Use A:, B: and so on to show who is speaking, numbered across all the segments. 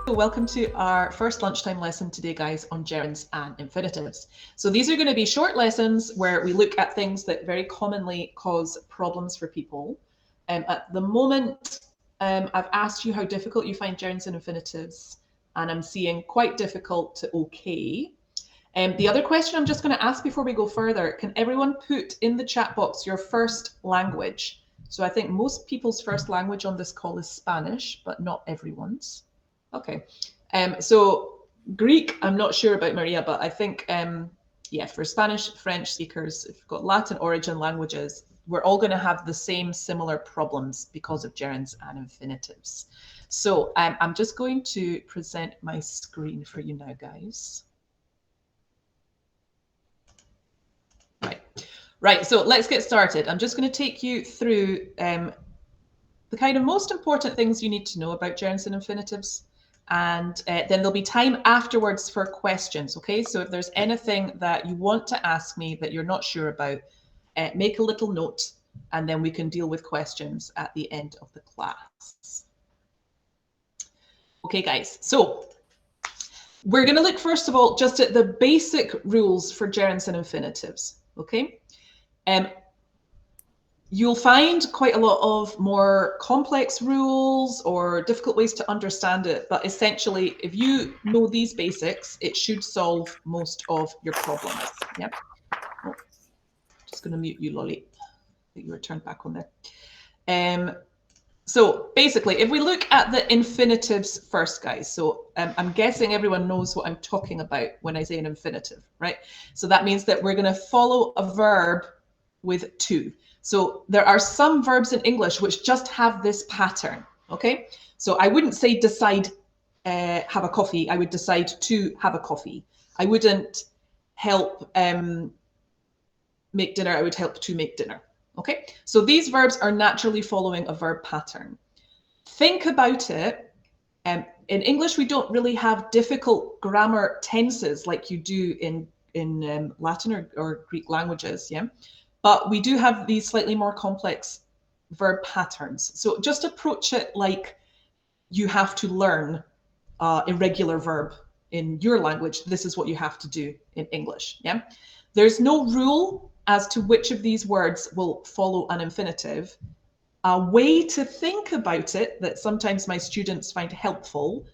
A: Welcome to our first lunchtime lesson today, guys, on gerunds and infinitives. So these are going to be short lessons where we look at things that very commonly cause problems for people. At the moment, I've asked you how difficult you find gerunds and infinitives, and I'm seeing quite difficult to okay. The other question I'm just going to ask before we go further, can everyone put in the chat box your first language? So I think most people's first language on this call is Spanish, but not everyone's. Okay. So Greek, I'm not sure about Maria, but I think, yeah, for Spanish, French speakers, if you've got Latin origin languages, we're all going to have the same similar problems because of gerunds and infinitives. So I'm just going to present my screen for you now, guys. Right, so let's get started. I'm just going to take you through the kind of most important things you need to know about gerunds and infinitives. And then there'll be time afterwards for questions, okay? So if there's anything that you want to ask me that you're not sure about, make a little note, and then we can deal with questions at the end of the class. Okay, guys, so we're going to look, first of all, just at the basic rules for gerunds and infinitives, okay? You'll find quite a lot of more complex rules or difficult ways to understand it, but essentially, if you know these basics, it should solve most of your problems. Yep. Oh, just going to mute you, Lolly. I think you were turned back on there. So basically, if we look at the infinitives first, guys, so I'm guessing everyone knows what I'm talking about when I say an infinitive, right? So that means that we're going to follow a verb with to. So there are some verbs in English which just have this pattern, okay? So I wouldn't say decide, have a coffee. I would decide to have a coffee. I wouldn't help make dinner. I would help to make dinner, okay? So these verbs are naturally following a verb pattern. Think about it. In English, we don't really have difficult grammar tenses like you do in Latin or Greek languages, yeah? But we do have these slightly more complex verb patterns. So just approach it like you have to learn irregular verb in your language. This is what you have to do in English. Yeah. There's no rule as to which of these words will follow an infinitive. A way to think about it that sometimes my students find helpful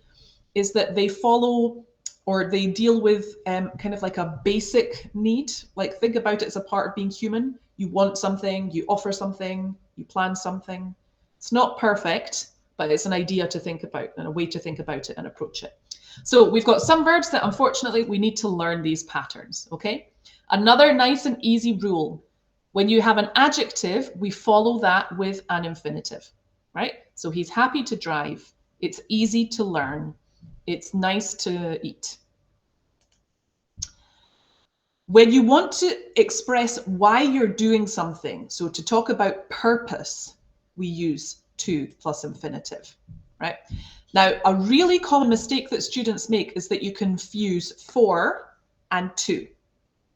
A: is that they follow or they deal with kind of like a basic need. Like think about it as a part of being human. You want something, you offer something, you plan something. It's not perfect, but it's an idea to think about and a way to think about it and approach it. So we've got some verbs that unfortunately we need to learn these patterns, okay? Another nice and easy rule, when you have an adjective, we follow that with an infinitive, right? So he's happy to drive. It's easy to learn. It's nice to eat. When you want to express why you're doing something, so to talk about purpose, we use to plus infinitive, right? Now, a really common mistake that students make is that you confuse for and to,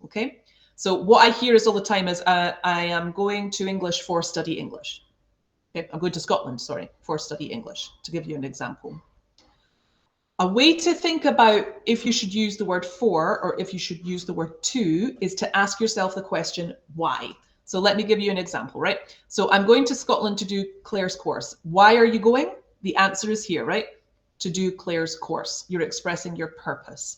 A: okay? So what I hear is all the time is, I am going to English for study English. Okay, I'm going to Scotland, sorry, for study English, to give you an example. A way to think about if you should use the word for or if you should use the word to is to ask yourself the question, why? So let me give you an example, right? So I'm going to Scotland to do Claire's course. Why are you going? The answer is here, right? To do Claire's course. You're expressing your purpose.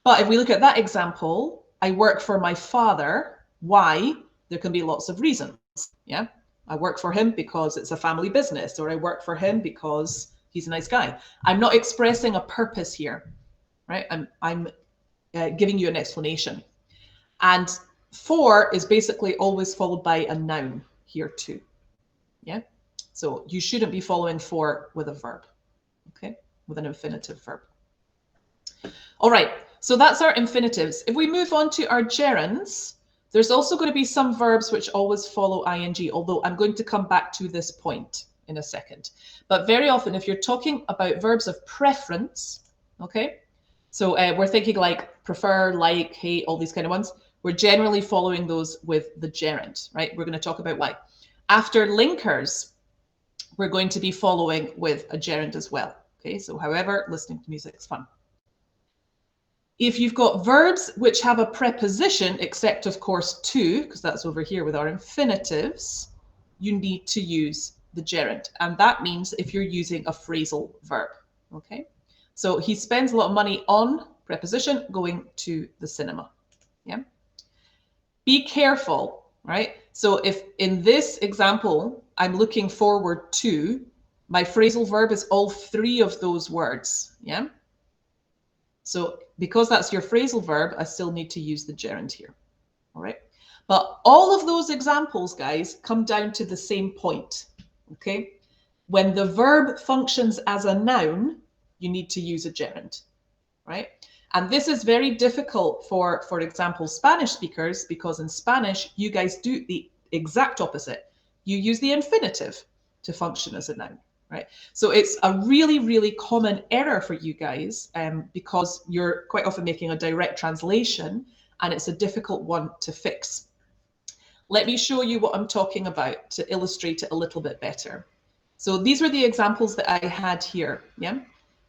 A: But if we look at that example, I work for my father. Why? There can be lots of reasons, yeah? I work for him because it's a family business, or I work for him because he's a nice guy. I'm not expressing a purpose here, right? I'm giving you an explanation. And for is basically always followed by a noun here too, yeah? So you shouldn't be following for with a verb, okay? With an infinitive verb. All right, so that's our infinitives. If we move on to our gerunds, there's also going to be some verbs which always follow ing, although I'm going to come back to this point in a second. But very often, if you're talking about verbs of preference, okay, so we're thinking like prefer, like, hate, all these kind of ones, we're generally following those with the gerund, right? We're going to talk about why. After linkers, we're going to be following with a gerund as well. Okay, so however, listening to music is fun. If you've got verbs which have a preposition, except of course to, because that's over here with our infinitives, you need to use the gerund. And that means if you're using a phrasal verb, okay? So he spends a lot of money on preposition going to the cinema, yeah? Be careful, right? So if in this example, I'm looking forward to, my phrasal verb is all three of those words, yeah? So because that's your phrasal verb, I still need to use the gerund here, all right? But all of those examples, guys, come down to the same point, okay? When the verb functions as a noun, you need to use a gerund, right? And this is very difficult for example, Spanish speakers, because in Spanish, you guys do the exact opposite. You use the infinitive to function as a noun, right? So it's a really, really common error for you guys because you're quite often making a direct translation and it's a difficult one to fix. Let me show you what I'm talking about to illustrate it a little bit better. So these were the examples that I had here, yeah?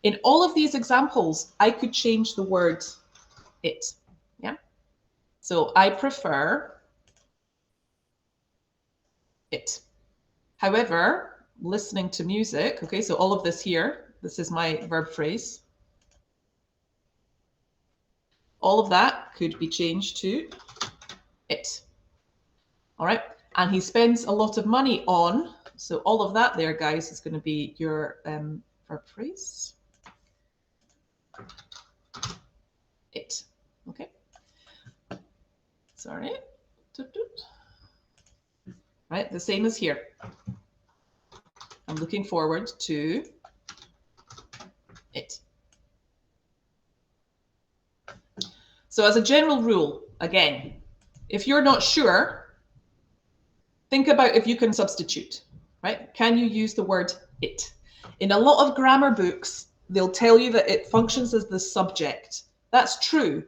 A: In all of these examples, I could change the word it, yeah? So I prefer it. However, listening to music, okay, so all of this here, this is my verb phrase. All of that could be changed to it, all right? And he spends a lot of money on, so all of that there, guys, is going to be your verb phrase. It, okay? Sorry. Right, the same as here. I'm looking forward to it. So as a general rule, again, if you're not sure, think about if you can substitute, right? Can you use the word it? In a lot of grammar books, they'll tell you that it functions as the subject. That's true,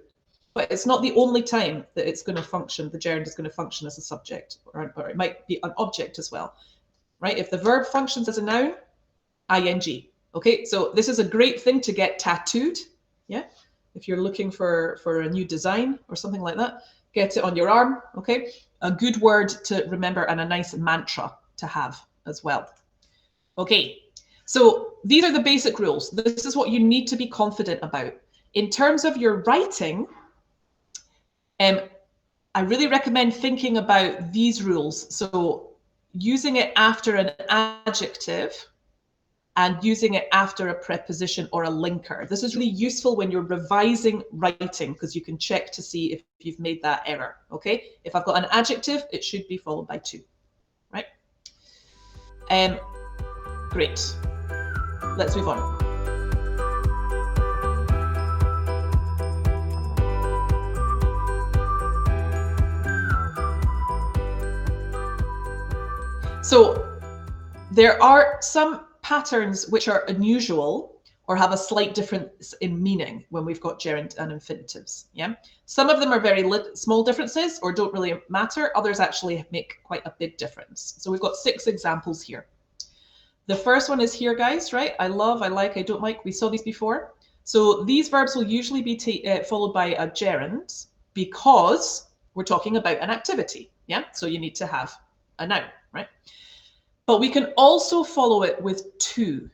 A: but it's not the only time that it's going to function, the gerund is going to function as a subject, or it might be an object as well, right? If the verb functions as a noun, ing. Okay, so this is a great thing to get tattooed, yeah? If you're looking for a new design or something like that, get it on your arm, okay? A good word to remember and a nice mantra to have as well. Okay, so these are the basic rules. This is what you need to be confident about. In terms of your writing, I really recommend thinking about these rules. So using it after an adjective and using it after a preposition or a linker. This is really useful when you're revising writing because you can check to see if you've made that error, okay? If I've got an adjective, it should be followed by to, right? Great. Let's move on. So there are some patterns which are unusual or have a slight difference in meaning when we've got gerund and infinitives, yeah? Some of them are very small differences or don't really matter. Others actually make quite a big difference. So we've got 6 examples here. The first one is here, guys, right? I love, I like, I don't like. We saw these before. So these verbs will usually be followed by a gerund because we're talking about an activity, yeah? So you need to have a noun, right? But we can also follow it with to,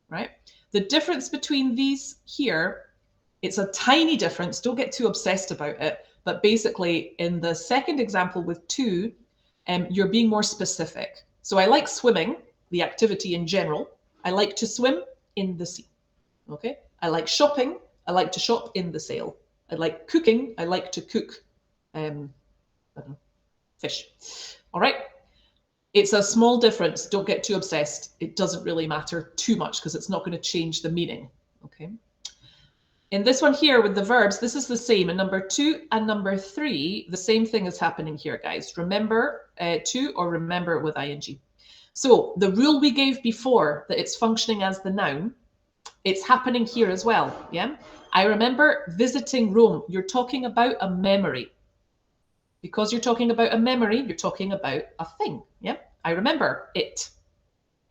A: right? The difference between these here, it's a tiny difference. Don't get too obsessed about it. But basically, in the second example with to, you're being more specific. So I like swimming, the activity in general. I like to swim in the sea, okay? I like shopping. I like to shop in the sale. I like cooking. I like to cook I don't know, fish, all right? It's a small difference. Don't get too obsessed. It doesn't really matter too much because it's not going to change the meaning, okay? In this one here with the verbs, this is the same. In number 2 and number 3, the same thing is happening here, guys. Remember to or remember with ing. So the rule we gave before that it's functioning as the noun, it's happening here as well, yeah? I remember visiting Rome. You're talking about a memory. Because you're talking about a memory, you're talking about a thing, yeah? I remember it.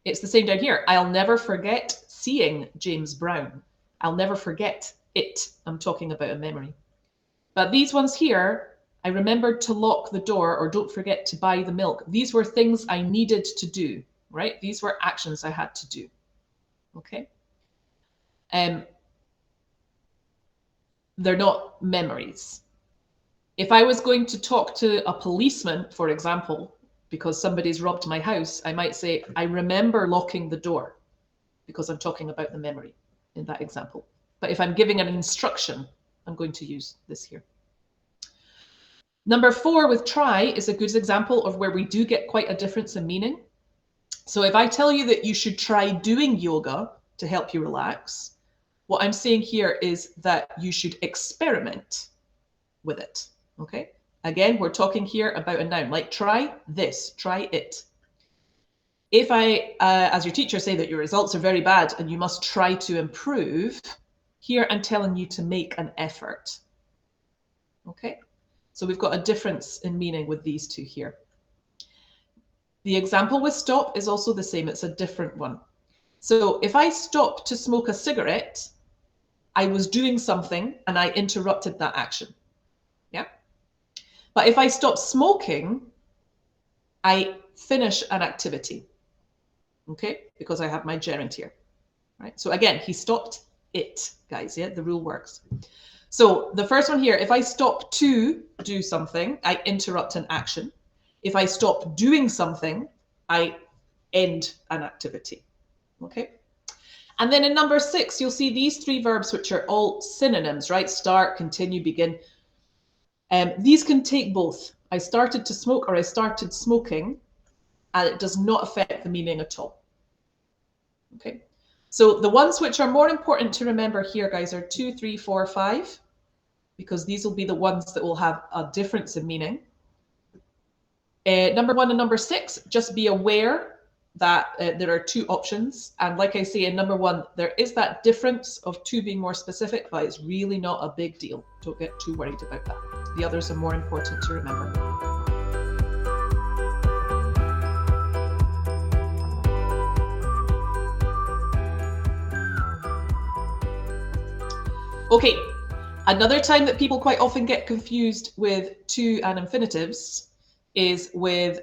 A: It's the same down here. I'll never forget seeing James Brown. I'll never forget it. I'm talking about a memory. But these ones here, I remembered to lock the door, or don't forget to buy the milk. These were things I needed to do, right? These were actions I had to do. Okay. They're not memories. If I was going to talk to a policeman, for example, because somebody's robbed my house, I might say, I remember locking the door, because I'm talking about the memory in that example. But if I'm giving an instruction, I'm going to use this here. Number 4 with try is a good example of where we do get quite a difference in meaning. So if I tell you that you should try doing yoga to help you relax, what I'm saying here is that you should experiment with it. Okay. Again, we're talking here about a noun, like try this, try it. If I, as your teacher, say that your results are very bad and you must try to improve, here I'm telling you to make an effort. Okay. So we've got a difference in meaning with these two here. The example with stop is also the same. It's a different one. So if I stop to smoke a cigarette, I was doing something and I interrupted that action. Yeah. But if I stop smoking, I finish an activity. Okay, because I have my gerund here. Right. So again, he stopped it, guys. Yeah, the rule works. So the first one here, if I stop to do something, I interrupt an action. If I stop doing something, I end an activity. Okay. And then in number 6, you'll see these 3 verbs, which are all synonyms, right? Start, continue, begin. These can take both. I started to smoke, or I started smoking, and it does not affect the meaning at all. Okay. So the ones which are more important to remember here, guys, are 2, 3, 4, 5, because these will be the ones that will have a difference in meaning. Number 1 and number 6, just be aware that there are 2 options. And like I say, in number 1, there is that difference of 2 being more specific, but it's really not a big deal. Don't get too worried about that. The others are more important to remember. Okay, another time that people quite often get confused with to and infinitives is with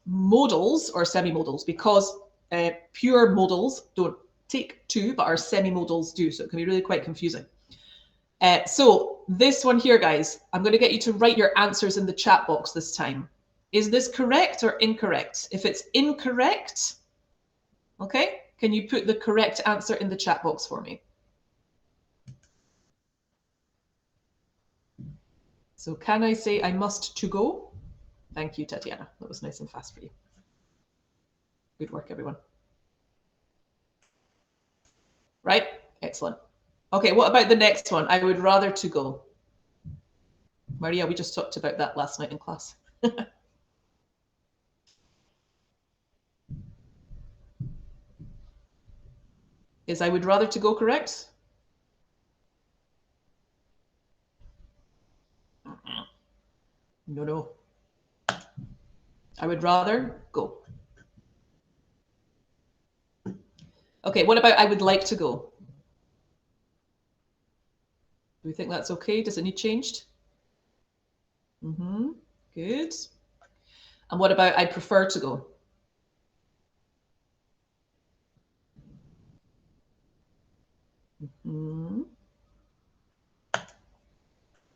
A: modals or semi-modals, because pure modals don't take to, but our semi-modals do. So it can be really quite confusing. So this one here, guys, I'm going to get you to write your answers in the chat box this time. Is this correct or incorrect? If it's incorrect, okay, can you put the correct answer in the chat box for me? So can I say I must to go? Thank you, Tatiana. That was nice and fast for you. Good work, everyone. Right? Excellent. Okay, what about the next one? I would rather to go. Maria, we just talked about that last night in class. Is I would rather to go correct? No. I would rather go. Okay, what about I would like to go? Do we think that's okay? Does it need changed? Good. And what about I prefer to go?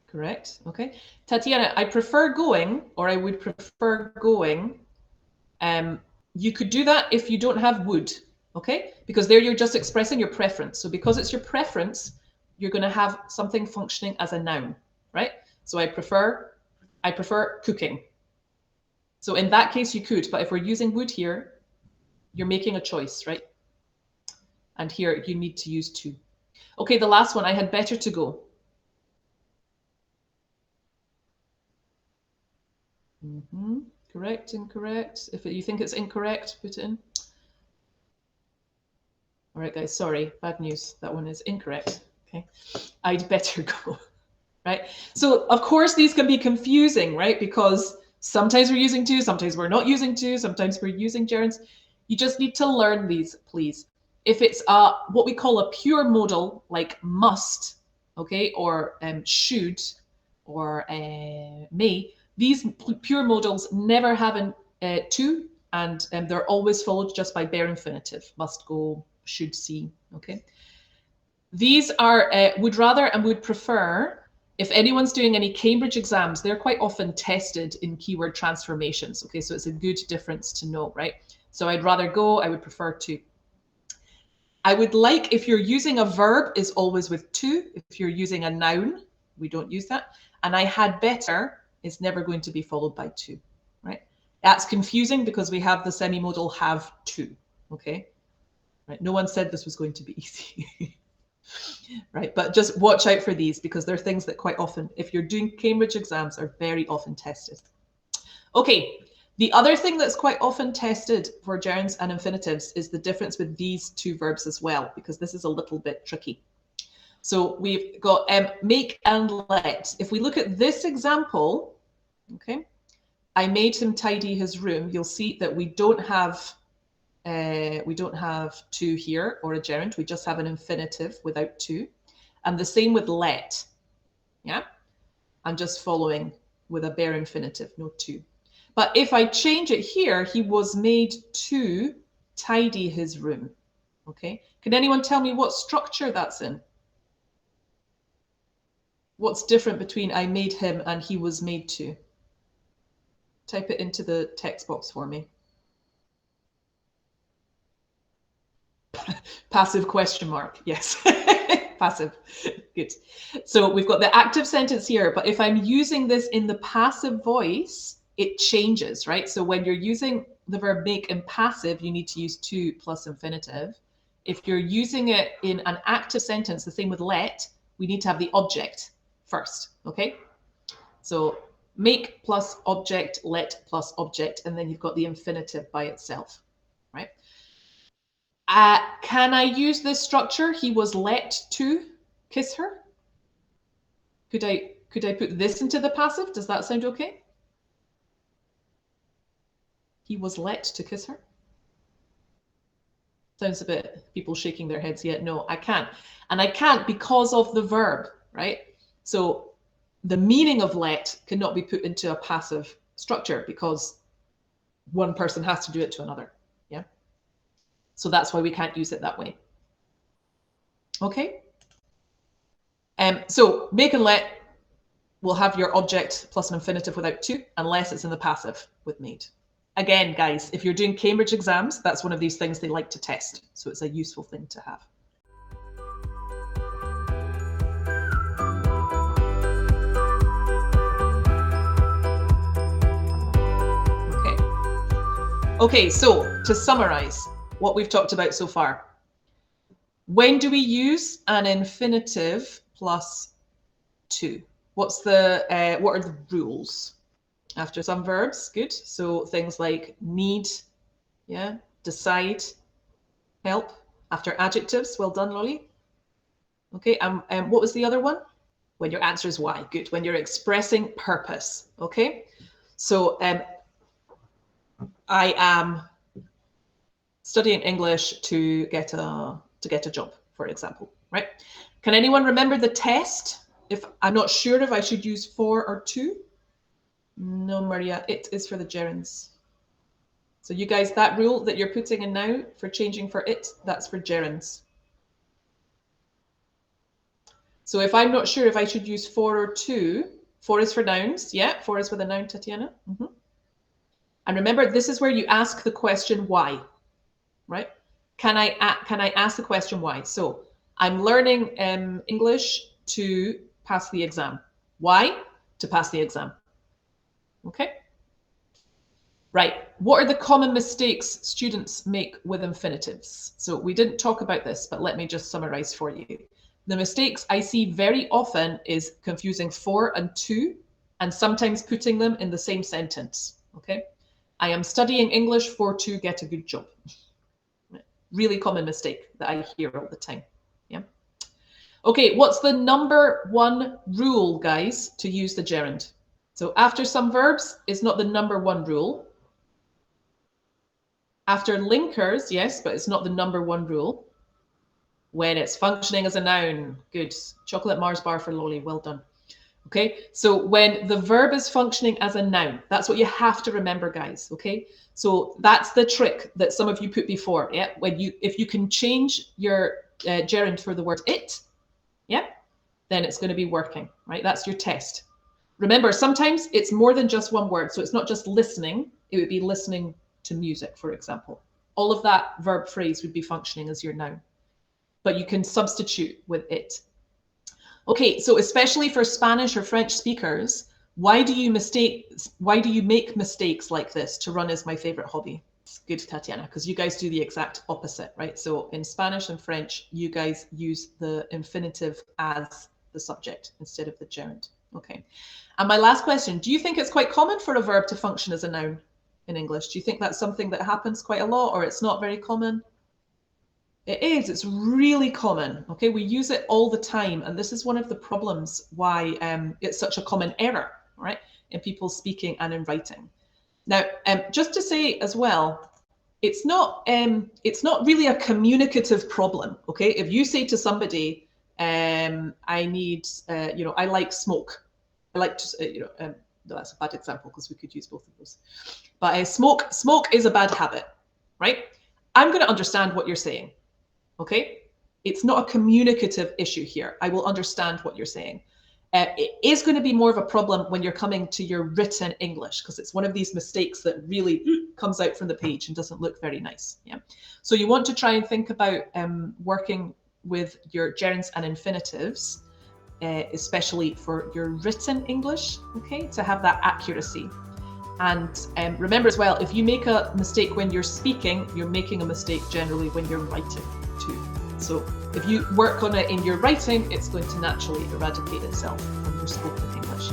A: Correct. Okay. Tatiana, I prefer going, or I would prefer going. You could do that if you don't have would, okay? Because there you're just expressing your preference. So because it's your preference, you're going to have something functioning as a noun, right? So I prefer cooking. So in that case, you could, but if we're using would here, you're making a choice, right? And here you need to use to. Okay, the last one, I had better to go. Correct, incorrect. If you think it's incorrect, put it in. All right, guys, sorry, bad news. That one is incorrect. Okay, I'd better go, right? So of course these can be confusing, right? Because sometimes we're using to, sometimes we're not using to, sometimes we're using gerunds. You just need to learn these, please. If it's what we call a pure modal, like must, okay, or should, or may, these pure modals never have an to, and they're always followed just by bare infinitive. Must go, should see, okay? These are would rather and would prefer. If anyone's doing any Cambridge exams, they're quite often tested in keyword transformations, okay? So it's a good difference to know, right? So I'd rather go, I would prefer to. I would like, if you're using a verb, is always with to. If you're using a noun, we don't use that. And I had better is never going to be followed by to, right? That's confusing because we have the semi-modal have to, okay? Right? No one said this was going to be easy. Right, but just watch out for these because they're things that quite often, if you're doing Cambridge exams, are very often tested. Okay, the other thing that's quite often tested for gerunds and infinitives is the difference with these two verbs as well, because this is a little bit tricky. So we've got make and let. If we look at this example, okay, I made him tidy his room. You'll see that we don't have to here or a gerund. We just have an infinitive without to. And the same with let. Yeah, I'm just following with a bare infinitive, no to. But if I change it here, he was made to tidy his room. Okay, can anyone tell me what structure that's in? What's different between I made him and he was made to? Type it into the text box for me. Passive question mark, yes. Passive, good. So we've got the active sentence here, but if I'm using this in the passive voice, it changes, right? So when you're using the verb make in passive, you need to use to plus infinitive. If you're using it in an active sentence, the same with let, we need to have the object first, okay? So make plus object, let plus object, and then you've got the infinitive by itself, right? Can I use this structure? He was let to kiss her. Could I put this into the passive? Does that sound okay? He was let to kiss her. Sounds a bit people shaking their heads. Yet no, I can't. And I can't because of the verb, right? So the meaning of let cannot be put into a passive structure because one person has to do it to another. Yeah. So that's why we can't use it that way. Okay. So make and let will have your object plus an infinitive without to, unless it's in the passive with made. Again, guys, if you're doing Cambridge exams, that's one of these things they like to test. So it's a useful thing to have. Okay, so to summarize what we've talked about so far, when do we use an infinitive plus to? What are the rules? After some verbs, good. So things like need, yeah, decide, help. After adjectives, well done, Lolly. Okay, what was the other one? When your answer is why, good. When you're expressing purpose, okay? So I am studying English to get a job, for example, right? Can anyone remember the test? If I'm not sure if I should use for or to. No, Maria, it is for the gerunds. So you guys, that rule that you're putting in now for changing for it, that's for gerunds. So if I'm not sure if I should use for or to, for is for nouns. Yeah, for is with a noun, Tatiana. And remember, this is where you ask the question why, right? Can I ask the question why? So I'm learning English to pass the exam. Why? To pass the exam. Okay. Right. What are the common mistakes students make with infinitives? So we didn't talk about this, but let me just summarize for you. The mistakes I see very often is confusing for and to, and sometimes putting them in the same sentence. Okay. I am studying English for to get a good job. Really common mistake that I hear all the time. Yeah. Okay, what's the number one rule, guys, to use the gerund? So after some verbs is not the number one rule. After linkers, yes, but it's not the number one rule. When it's functioning as a noun, good. Chocolate Mars bar for Lolly, well done. Okay, so when the verb is functioning as a noun, that's what you have to remember, guys. Okay, so that's the trick that some of you put before. Yeah, if you can change your gerund for the word it, yeah, then it's going to be working, right? That's your test. Remember, sometimes it's more than just one word, so it's not just listening. It would be listening to music, for example. All of that verb phrase would be functioning as your noun, but you can substitute with it. Okay, so especially for Spanish or French speakers, why do you make mistakes like this? To run is my favorite hobby. It's good, Tatiana, because you guys do the exact opposite, right? So in Spanish and French, you guys use the infinitive as the subject instead of the gerund. Okay. And my last question, do you think it's quite common for a verb to function as a noun in English? Do you think that's something that happens quite a lot, or it's not very common? It is. It's really common. Okay, we use it all the time, and this is one of the problems why it's such a common error, right, in people speaking and in writing. Now, just to say as well, it's not really a communicative problem. Okay, if you say to somebody, "I need, I like smoke," I like to, no, that's a bad example because we could use both of those. But smoke is a bad habit, right? I'm going to understand what you're saying. Okay, it's not a communicative issue here. I will understand what you're saying. It is going to be more of a problem when you're coming to your written English, because it's one of these mistakes that really comes out from the page and doesn't look very nice. Yeah. So you want to try and think about working with your gerunds and infinitives, especially for your written English, okay, to have that accuracy. And remember as well, if you make a mistake when you're speaking, you're making a mistake generally when you're writing too. So if you work on it in your writing, it's going to naturally eradicate itself from your spoken English.